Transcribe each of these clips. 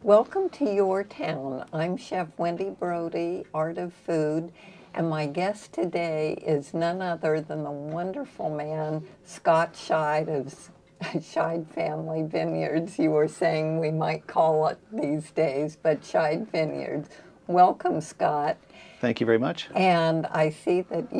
Welcome to Your Town. I'm Chef Wendy Brodie, Art of Food, and my guest today is none other than the wonderful man, Scott Scheid of Scheid Family Vineyards. You were saying we might call it these days, but Scheid Vineyards. Welcome, Scott. Thank you very much. And I see that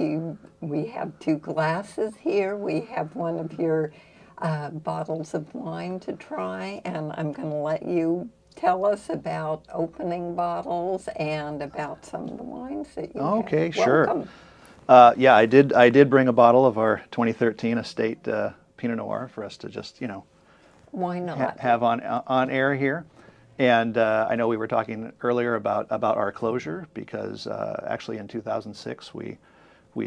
we have two glasses here. We have one of your bottles of wine to try, and I'm going to let you tell us about opening bottles and about some of the wines that you Okay, have. sure. Welcome. Yeah, I did bring a bottle of our 2013 Estate Pinot Noir for us to just, Why not? have on air here. And I know we were talking earlier about our closure because actually in 2006 we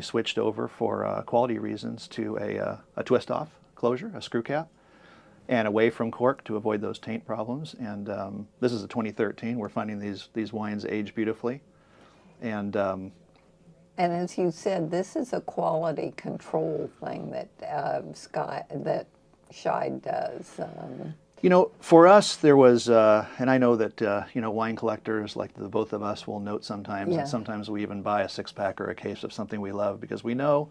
switched over for quality reasons to a twist-off closure, a screw cap, and away from cork to avoid those taint problems. And this is a 2013. We're finding these wines age beautifully. And And as you said, this is a quality control thing that Scheid does. for us, there was, and I know that, wine collectors like the both of us will note sometimes, Yeah. and sometimes we even buy a six-pack or a case of something we love because we know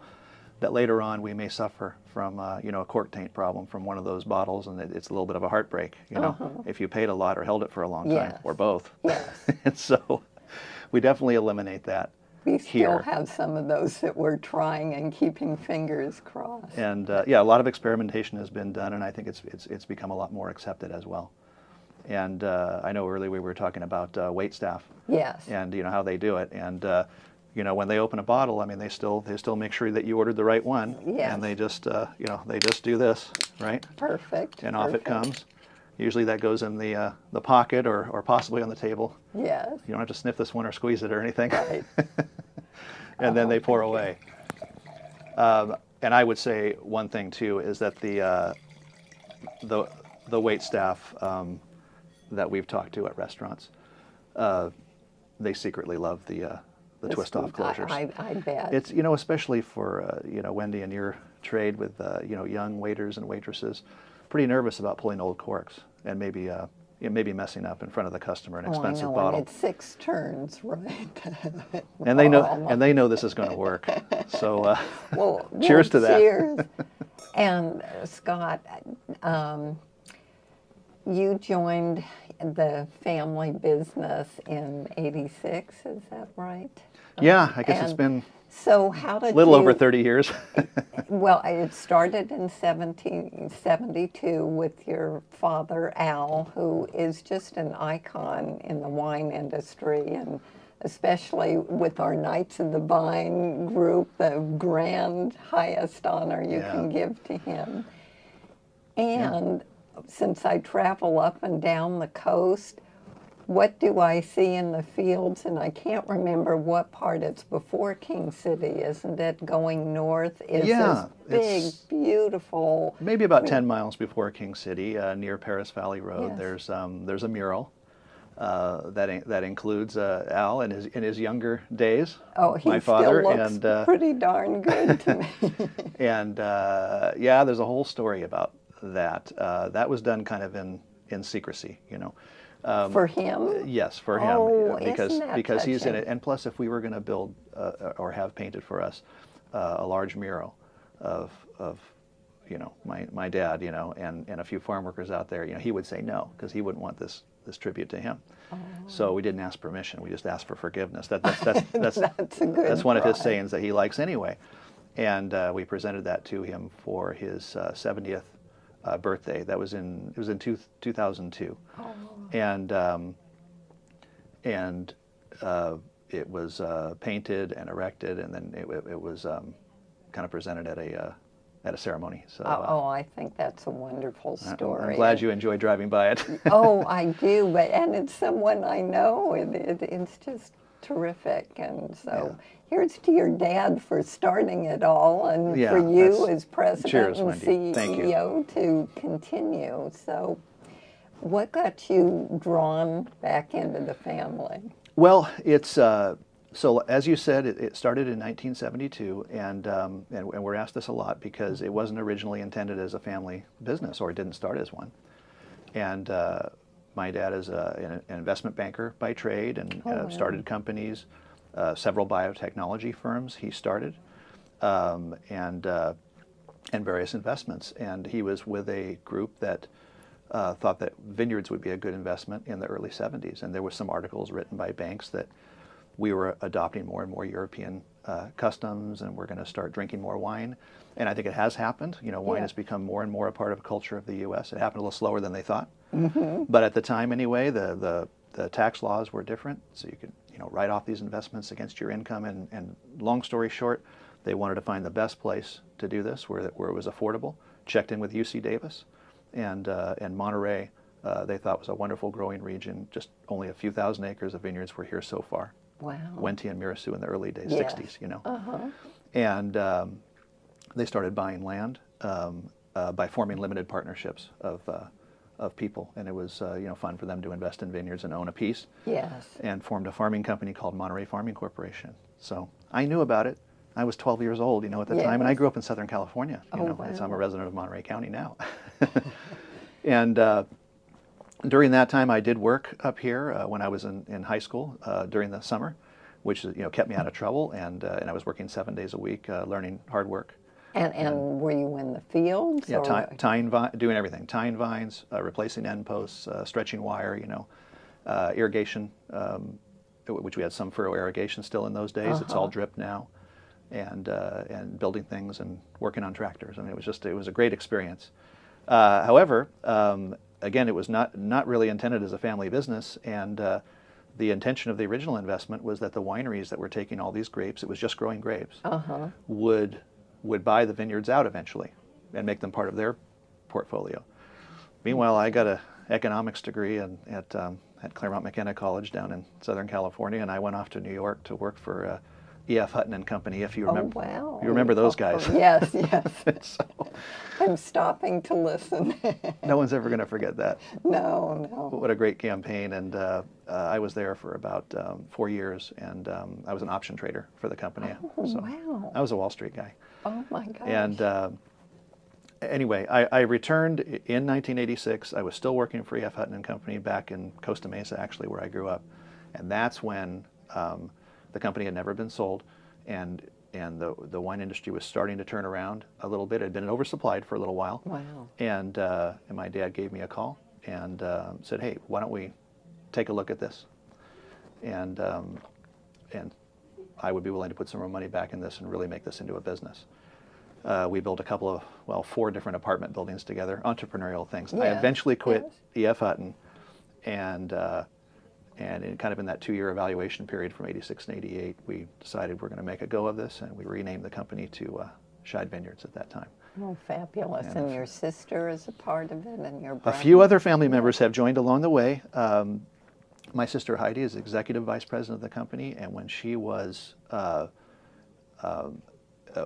that later on we may suffer from, a cork taint problem from one of those bottles, and it's a little bit of a heartbreak, if you paid a lot or held it for a long time, Yes. or both. Yes. And so we definitely eliminate that. We still Here. have some of those that we're trying and keeping fingers crossed. And a lot of experimentation has been done, and I think it's become a lot more accepted as well. And I know earlier we were talking about wait staff, Yes. and how they do it. And when they open a bottle, I mean, they still make sure that you ordered the right one, Yes. and they just they just do this, right? Perfect. And off it perfect. comes. Usually that goes in the pocket or possibly on the table. Yes. You don't have to sniff this one or squeeze it or anything. Right. And then they pour away. And I would say one thing too is that the wait staff that we've talked to at restaurants, they secretly love the twist-off closures. I bet. It's especially for Wendy and your trade with young waiters and waitresses, pretty nervous about pulling old corks and maybe messing up in front of the customer an expensive I know, bottle. and it's 6 turns, right? And they know this is going to work. So Well, cheers to that. Cheers. And Scott, you joined the family business in '86, is that right? Yeah, I guess it's And been So how did a little you, over 30 years. Well, it started in 1772 with your father, Al, who is just an icon in the wine industry, and especially with our Knights of the Vine group, the grand highest honor you Yeah. can give to him. And since I travel up and down the coast, what do I see in the fields? And I can't remember what part. It's before King City, isn't it? Going north is Yeah, this big, beautiful. Maybe about 10 miles before King City, near Paris Valley Road, Yes. there's a mural that includes Al in his younger days. Oh, he my father, still looks and pretty darn good to me. and there's a whole story about that. That was done kind of in secrecy, For him? Yes, for him, Oh, because isn't that he's in touching? it. And plus, if we were going to build or have painted for us a large mural of my dad, and a few farm workers out there, he would say no because he wouldn't want this tribute to him. Oh. So we didn't ask permission. We just asked for forgiveness. That's That's a good that's one of his try. sayings that he likes anyway. And we presented that to him for his 70th birthday. It was in 2002. Oh. And it was painted and erected, and then it was kind of presented at a ceremony. So I think that's a wonderful story. I'm glad you enjoyed driving by it. Oh, I do, and it's someone I know, and it's just terrific. And so here's to your dad for starting it all, and Yeah, for you that's- as president cheers, and Wendy. Thank you. CEO to continue. So what got you drawn back into the family? Well, it's so as you said, it started in 1972, and we're asked this a lot because it wasn't originally intended as a family business, or it didn't start as one. And My dad is an investment banker by trade and Wow. started companies, several biotechnology firms he started, and various investments. And he was with a group that thought that vineyards would be a good investment in the early 70s. And there were some articles written by banks that we were adopting more and more European customs, and we're going to start drinking more wine. And I think it has happened. You know, wine Yeah. has become more and more a part of culture of the U.S. It happened a little slower than they thought. But at the time anyway, the tax laws were different, so you could, you know, write off these investments against your income. And long story short, they wanted to find the best place to do this, where it was affordable. Checked in with UC Davis, and Monterey, they thought was a wonderful growing region. Just only a few thousand acres of vineyards were here so far. Wow. Wendy and Mirasu in the early days, Yes. 60s, you know. Uh-huh. And they started buying land by forming limited partnerships of people, and it was you know, fun for them to invest in vineyards and own a piece. Yes. And formed a farming company called Monterey Farming Corporation. So I knew about it. I was 12 years old, you know, at the time, and I grew up in Southern California. You know, wow. so I'm a resident of Monterey County now. And during that time, I did work up here when I was in high school during the summer, which, you know, kept me out of trouble. And I was working 7 days a week, learning hard work. And were you in the fields? Yeah, or? tying doing everything. Tying vines, replacing end posts, stretching wire, you know, irrigation, which we had some furrow irrigation still in those days. It's all drip now, and building things and working on tractors. I mean, it was a great experience. However, again, it was not really intended as a family business, and the intention of the original investment was that the wineries that were taking all these grapes, it was just growing grapes, would buy the vineyards out eventually and make them part of their portfolio. Meanwhile, I got an economics degree at Claremont McKenna College down in Southern California, and I went off to New York to work for E.F. Hutton and Company, if you remember. Oh, wow. You remember those guys. Yes, yes. So, I'm stopping to listen. no one's ever going to forget that. No, no. What a great campaign. And I was there for about 4 years, and I was an option trader for the company. Oh, So wow. I was a Wall Street guy. Oh, my gosh. And anyway, I returned in 1986. I was still working for E.F. Hutton and Company back in Costa Mesa, actually, where I grew up. And that's when the company had never been sold, and the wine industry was starting to turn around a little bit. It had been oversupplied for a little while. Wow. And my dad gave me a call and said, "Hey, why don't we take a look at this?" And I would be willing to put some more money back in this and really make this into a business. We built a couple of 4 different apartment buildings together, entrepreneurial things. I Yes, eventually quit yes. E.F. Hutton, and in that 2-year evaluation period from 86 and 88, we decided we're going to make a go of this, and we renamed the company to Scheid Vineyards at that time. Oh, fabulous. And your sister is a part of it, and your A brother? few other family members have joined along the way. My sister Heidi is executive vice president of the company, and when she was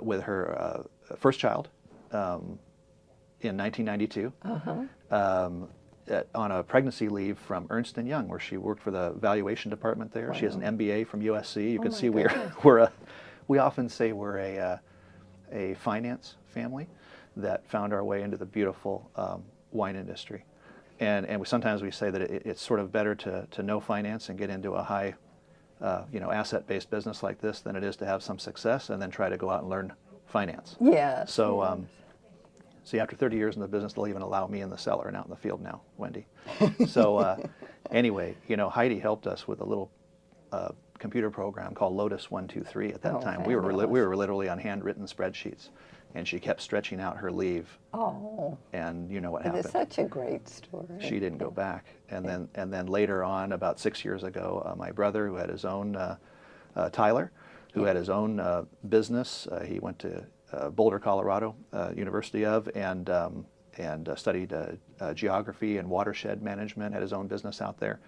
with her first child in 1992, on a pregnancy leave from Ernst & Young, where she worked for the valuation department there. She has an MBA from USC. You can see we often say we're a finance family that found our way into the beautiful wine industry. And sometimes we say that it's sort of better to know finance and get into a high asset-based business like this than it is to have some success and then try to go out and learn finance. Yes. So, see, after 30 years in the business, they'll even allow me in the cellar and out in the field now, Wendy. So anyway, Heidi helped us with a little computer program called Lotus 123 at that time. We were literally on handwritten spreadsheets, and she kept stretching out her leave. Oh. And you know what It happened. is such a great story. She didn't go back. And then later on, about 6 years ago, my brother, who had his own, Tyler, who had his own business, he went to Boulder, Colorado, University of, and studied geography and watershed management, had his own business out there.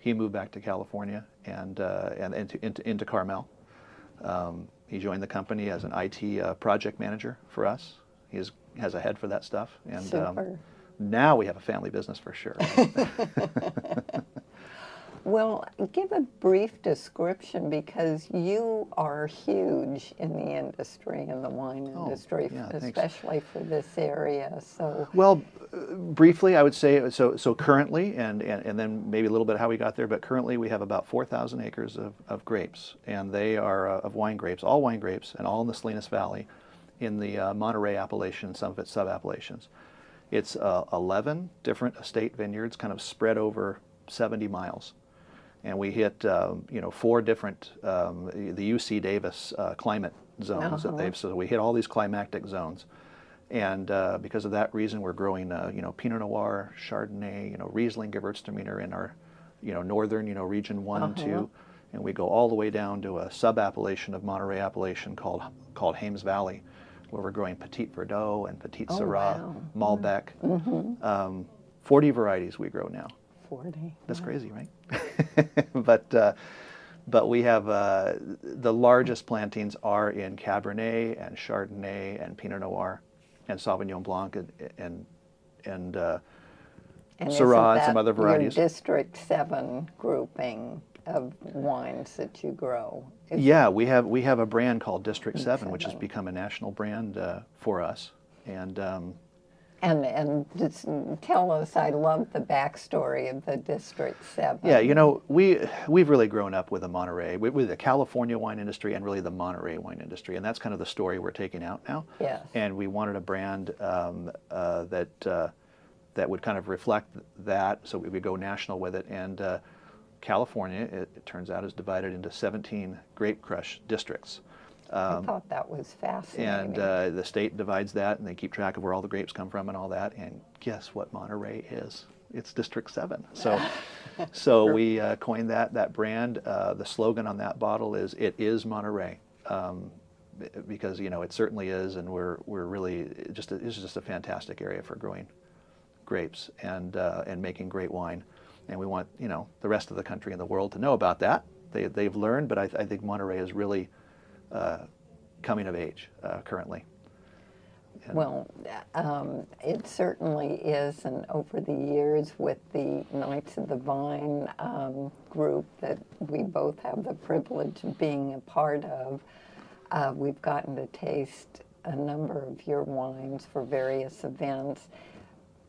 He moved back to California and into Carmel. He joined the company as an IT project manager for us. He has a head for that stuff. And Super. now we have a family business for sure. Well, give a brief description because you are huge in the industry, in the wine industry, yeah, thanks. especially for this area. So, Well, briefly, I would say, so currently, and then maybe a little bit how we got there, but currently we have about 4,000 acres of grapes, and they are of wine grapes, all wine grapes, and all in the Salinas Valley in the Monterey appellation, some of its sub-appellations. It's 11 different estate vineyards kind of spread over 70 miles. And we hit, 4 different, the UC Davis climate zones that they've, so we hit all these climatic zones. And because of that reason, we're growing, Pinot Noir, Chardonnay, Riesling, Gewürztraminer in our, northern, region 1 and 2. And we go all the way down to a sub-appellation of Monterey appellation called Hames Valley, where we're growing Petit Verdot and Petit Syrah, Malbec. 40 varieties we grow now. 40. That's crazy, right? But we have the largest plantings are in Cabernet and Chardonnay and Pinot Noir and Sauvignon Blanc and Syrah and some other varieties. Your District 7 grouping of wines that you grow. Yeah, we have a brand called District 7, which has become a national brand for us. And just tell us, I love the backstory of the District 7. Yeah, we've really grown up with the Monterey, with the California wine industry and really the Monterey wine industry, and that's kind of the story we're taking out now. Yes. And we wanted a brand that would kind of reflect that, so we would go national with it. And California, it turns out, is divided into 17 grape crush districts. I thought that was fascinating. And the state divides that, and they keep track of where all the grapes come from and all that. And guess what Monterey is? It's District 7. So we coined that brand. The slogan on that bottle is "It is Monterey," because it certainly is, and we're really it's just a fantastic area for growing grapes and making great wine. And we want the rest of the country and the world to know about that. They've learned, but I think Monterey is really coming of age currently. Well, it certainly is, and over the years with the Knights of the Vine group that we both have the privilege of being a part of, we've gotten to taste a number of your wines for various events.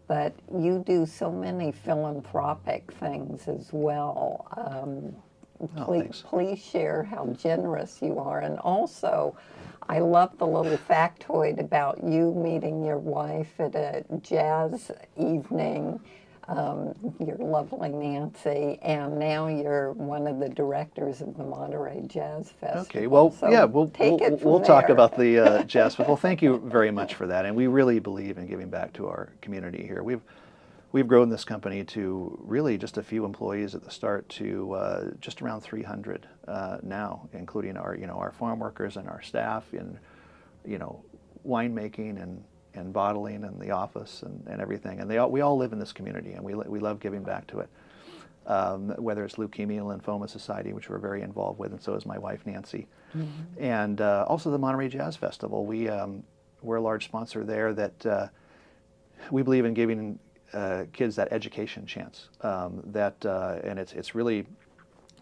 But you do so many philanthropic things as well. Please share how generous you are. And also, I love the little factoid about you meeting your wife at a jazz evening, your lovely Nancy, and now you're one of the directors of the Monterey Jazz Festival. Okay, well, so yeah, we'll talk there. about the Jazz Festival. Thank you very much for that, and we really believe in giving back to our community here. We've grown this company to really just a few employees at the start to just around 300 now, including our farm workers and our staff in winemaking and bottling and the office and everything. And we all live in this community, and we love giving back to it. Whether it's Leukemia and Lymphoma Society, which we're very involved with, and so is my wife Nancy, and also the Monterey Jazz Festival. We're a large sponsor there that we believe in giving kids that education chance. And it's really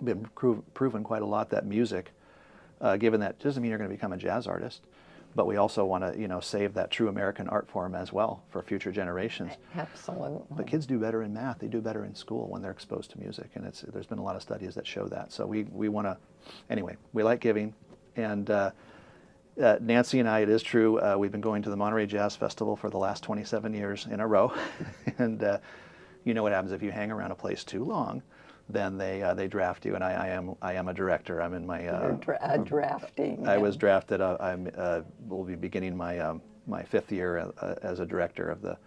been proven quite a lot that music, given that doesn't mean you're going to become a jazz artist, but we also want to save that true American art form as well for future generations. Absolutely. But kids do better in math. They do better in school when they're exposed to music, and there's been a lot of studies that show that. So we want to, anyway, we like giving. And Nancy and I, it is true, we've been going to the Monterey Jazz Festival for the last 27 years in a row. And you know what happens if you hang around a place too long, then they draft you. And I am a director. I'm in my drafting. I was drafted. Will be beginning my my 5th year as a director of the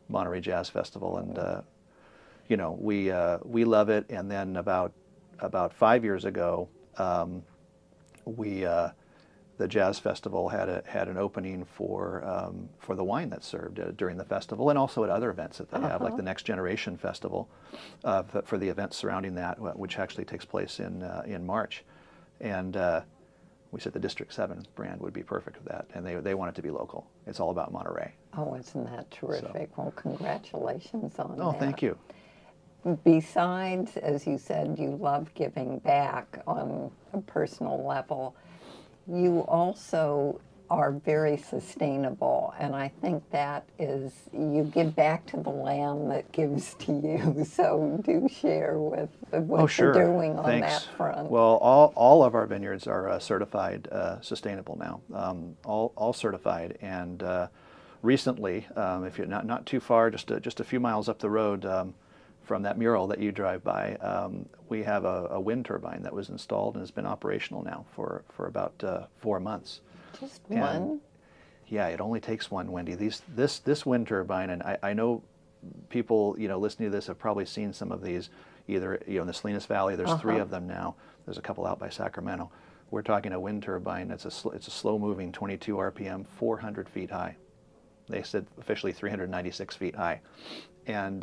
Monterey Jazz Festival, and we love it. And then about 5 years ago, the Jazz Festival had an opening for the wine that's served during the festival, and also at other events that they have, like the Next Generation Festival, for the events surrounding that, which actually takes place in March. And we said the District 7 brand would be perfect for that, and they want it to be local. It's all about Monterey. Oh, isn't that terrific? Well, congratulations on that. Oh, thank you. besides, as you said, you love giving back on a personal level, you also are very sustainable, and I think that is, you give back to the land that gives to you. So do share with what you're doing on that front. Well, all of our vineyards are certified sustainable now, all certified. And recently, if you're not too far, just a few miles up the road from that mural that you drive by, we have a wind turbine that was installed and has been operational now for about 4 months. Just one? Yeah, it only takes one, Wendy. This wind turbine, and I know people, listening to this have probably seen some of these, either in the Salinas Valley. There's 3 of them now. There's a couple out by Sacramento. We're talking a wind turbine that's it's a slow-moving 22 RPM, 400 feet high. They said officially 396 feet high, and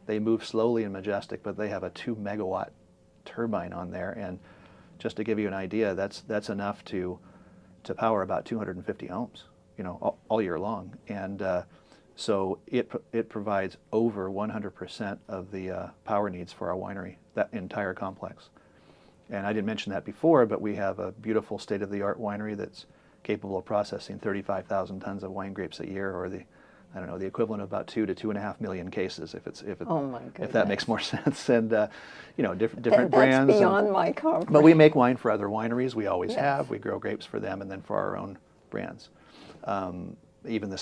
they move slowly and majestic, but they have a 2 megawatt turbine on there, and just to give you an idea, that's enough to power about 250 homes, all year long. And so it provides over 100% of the power needs for our winery, that entire complex. And I didn't mention that before, but we have a beautiful state-of-the-art winery that's capable of processing 35,000 tons of wine grapes a year, or the equivalent of about 2 to 2.5 million cases, Oh my goodness. If that makes more sense. And different brands. That's beyond my comfort. But we make wine for other wineries. We always have. We grow grapes for them, and then for our own brands. Even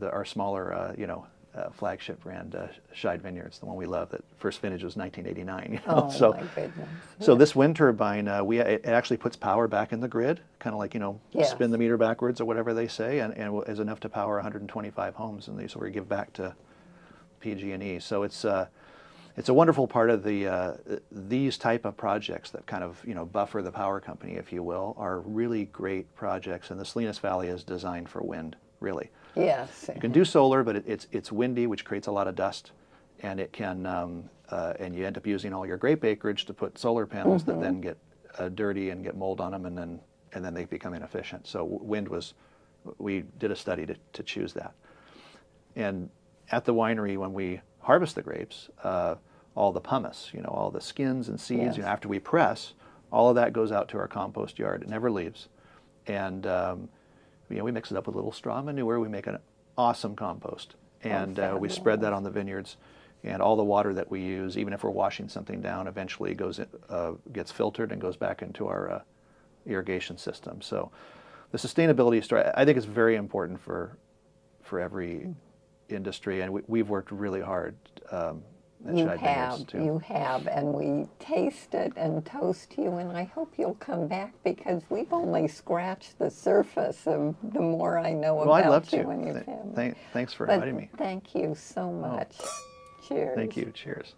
our smaller flagship brand, Scheid Vineyards, the one we love, that first vintage was 1989. Oh so, my goodness. So this wind turbine, it actually puts power back in the grid, kind of like, spin the meter backwards or whatever they say, and is enough to power 125 homes, and so we give back to PG&E. So it's a wonderful part of these type of projects that kind of, buffer the power company, if you will, are really great projects, and the Salinas Valley is designed for wind, really. Yes. You can do solar, but it's windy, which creates a lot of dust, and it can and you end up using all your grape acreage to put solar panels that then get dirty and get mold on them, and then they become inefficient. So we did a study to choose that. And at the winery, when we harvest the grapes, all the pumice, all the skins and seeds, after we press, all of that goes out to our compost yard. It never leaves, and we mix it up with a little straw manure. We make an awesome compost, and we spread that on the vineyards. And all the water that we use, even if we're washing something down, eventually gets filtered and goes back into our irrigation system. So the sustainability story, I think, is very important for every industry, and we've worked really hard. You have, and we taste it and toast you, and I hope you'll come back, because we've only scratched the surface of the more I know about you and your family. Thanks for inviting me. Thank you so much. Cheers. Thank you. Cheers.